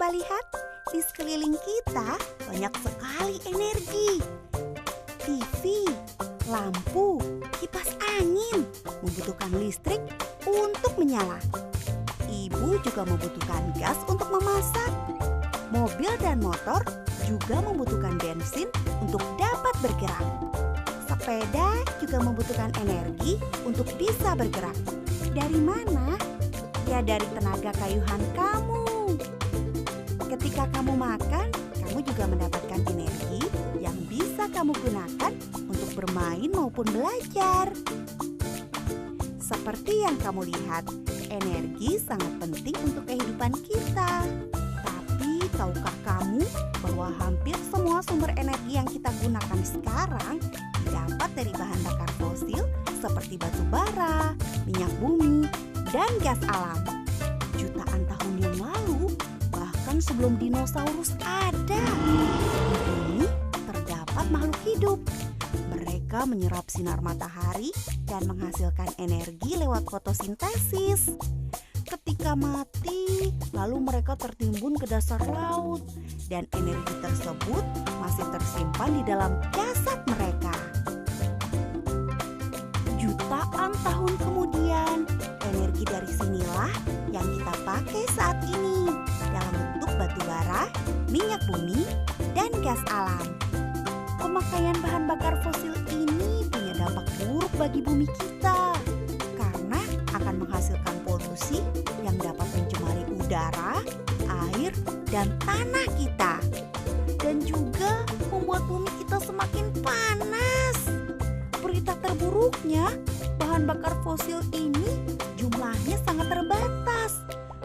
Coba lihat, di sekeliling kita banyak sekali energi. TV, lampu, kipas angin membutuhkan listrik untuk menyala. Ibu juga membutuhkan gas untuk memasak. Mobil dan motor juga membutuhkan bensin untuk dapat bergerak. Sepeda juga membutuhkan energi untuk bisa bergerak. Dari mana? Ya, dari tenaga kayuhan kamu. Ketika kamu makan, kamu juga mendapatkan energi yang bisa kamu gunakan untuk bermain maupun belajar. Seperti yang kamu lihat, energi sangat penting untuk kehidupan kita. Tapi tahukah kamu bahwa hampir semua sumber energi yang kita gunakan sekarang didapat dari bahan bakar fosil seperti batu bara, minyak bumi, dan gas alam. Jutaan tahun yang lalu, bahkan sebelum dinosaurus ada, di bumi terdapat makhluk hidup. Mereka menyerap sinar matahari dan menghasilkan energi lewat fotosintesis. Ketika mati, lalu mereka tertimbun ke dasar laut dan energi tersebut masih tersimpan di dalam jasad mereka. Jutaan tahun kemudian, energi dari sinilah yang kita pakai saat ini dalam bentuk batu bara, minyak bumi, dan gas alam. Pemakaian bahan bakar fosil ini punya dampak buruk bagi bumi kita karena akan menghasilkan polusi yang dapat mencemari udara, air, dan tanah kita. Dan juga membuat bumi kita semakin panas. Berita terburuknya, bahan bakar fosil ini jumlahnya sangat terbatas.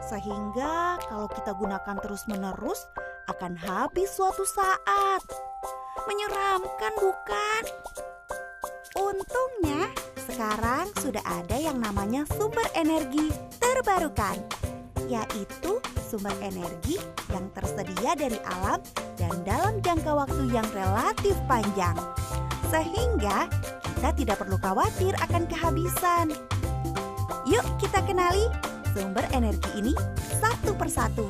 Sehingga kalau kita gunakan terus-menerus akan habis suatu saat. Menyeramkan bukan? Untungnya sekarang sudah ada yang namanya sumber energi terbarukan, yaitu sumber energi yang tersedia dari alam dan dalam jangka waktu yang relatif panjang. Sehingga kita tidak perlu khawatir akan kehabisan. Yuk kita kenali sumber energi ini satu persatu.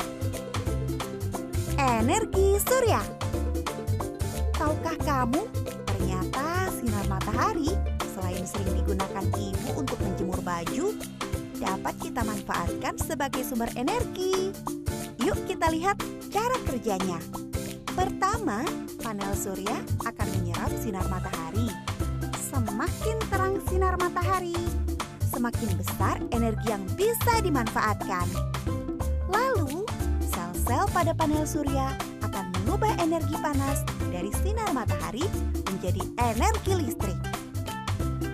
Energi surya. Tahukah kamu, ternyata sinar matahari selain sering digunakan ibu untuk menjemur baju, dapat kita manfaatkan sebagai sumber energi. Yuk kita lihat cara kerjanya. Pertama, panel surya akan menyerap sinar matahari. Semakin terang sinar matahari, semakin besar energi yang bisa dimanfaatkan. Lalu, sel-sel pada panel surya akan mengubah energi panas dari sinar matahari menjadi energi listrik.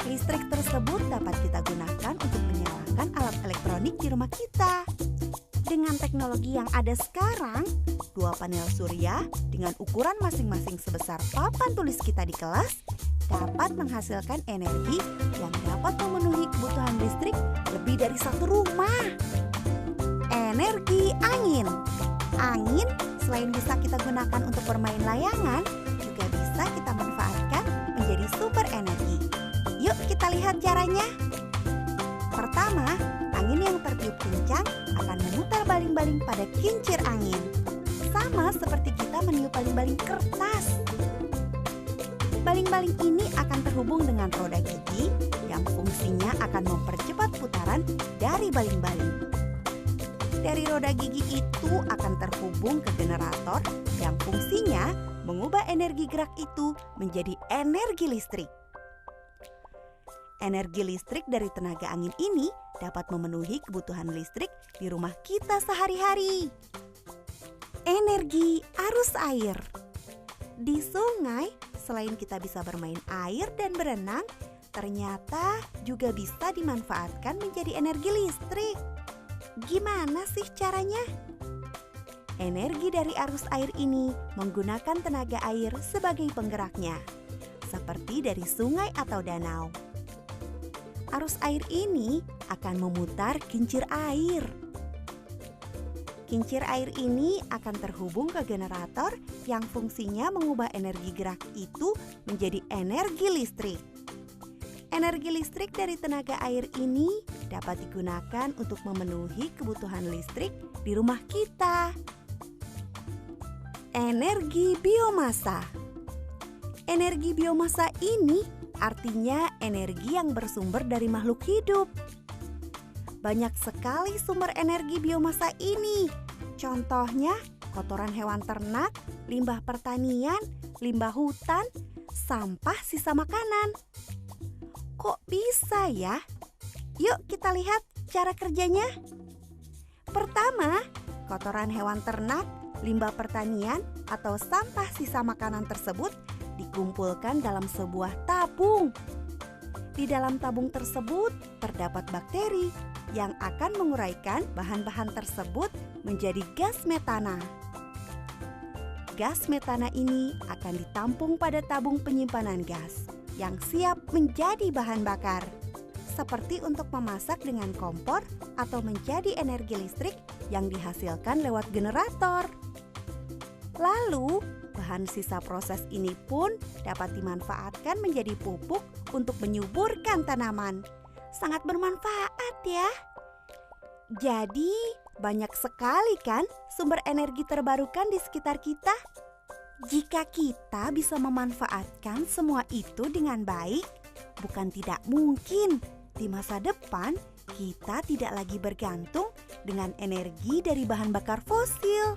Listrik tersebut dapat kita gunakan untuk menyalakan alat elektronik di rumah kita. Dengan teknologi yang ada sekarang, 2 panel surya dengan ukuran masing-masing sebesar papan tulis kita di kelas dapat menghasilkan energi yang dapat memenuhi kebutuhan listrik lebih dari satu rumah. Energi angin. Angin selain bisa kita gunakan untuk bermain layangan, juga bisa kita manfaatkan menjadi sumber energi. Yuk kita lihat caranya. Pertama, angin yang tertiup kencang akan memutar baling-baling pada kincir angin. Sama seperti kita meniup baling-baling kertas. Baling-baling ini akan terhubung dengan roda gigi yang fungsinya akan mempercepat putaran dari baling-baling. Dari roda gigi itu akan terhubung ke generator yang fungsinya mengubah energi gerak itu menjadi energi listrik. Energi listrik dari tenaga angin ini dapat memenuhi kebutuhan listrik di rumah kita sehari-hari. Energi arus air. Di sungai, selain kita bisa bermain air dan berenang, ternyata juga bisa dimanfaatkan menjadi energi listrik. Gimana sih caranya? Energi dari arus air ini menggunakan tenaga air sebagai penggeraknya, seperti dari sungai atau danau. Arus air ini akan memutar kincir air. Kincir air ini akan terhubung ke generator yang fungsinya mengubah energi gerak itu menjadi energi listrik. Energi listrik dari tenaga air ini dapat digunakan untuk memenuhi kebutuhan listrik di rumah kita. Energi biomasa. Energi biomasa ini artinya energi yang bersumber dari makhluk hidup. Banyak sekali sumber energi biomasa ini. Contohnya, kotoran hewan ternak, limbah pertanian, limbah hutan, sampah sisa makanan. Kok bisa ya? Yuk kita lihat cara kerjanya. Pertama, kotoran hewan ternak, limbah pertanian, atau sampah sisa makanan tersebut dikumpulkan dalam sebuah tabung. Di dalam tabung tersebut terdapat bakteri yang akan menguraikan bahan-bahan tersebut menjadi gas metana. Gas metana ini akan ditampung pada tabung penyimpanan gas yang siap menjadi bahan bakar, seperti untuk memasak dengan kompor atau menjadi energi listrik yang dihasilkan lewat generator. Lalu, bahan sisa proses ini pun dapat dimanfaatkan menjadi pupuk untuk menyuburkan tanaman. Sangat bermanfaat ya. Jadi, banyak sekali kan sumber energi terbarukan di sekitar kita? Jika kita bisa memanfaatkan semua itu dengan baik, bukan tidak mungkin di masa depan kita tidak lagi bergantung dengan energi dari bahan bakar fosil.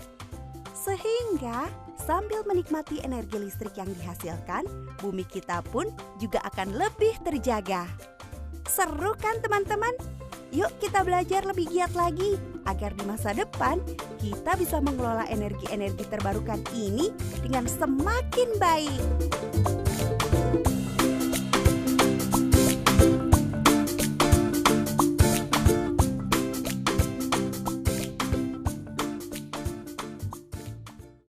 Sehingga sambil menikmati energi listrik yang dihasilkan, bumi kita pun juga akan lebih terjaga. Seru kan teman-teman? Yuk kita belajar lebih giat lagi agar di masa depan kita bisa mengelola energi-energi terbarukan ini dengan semakin baik.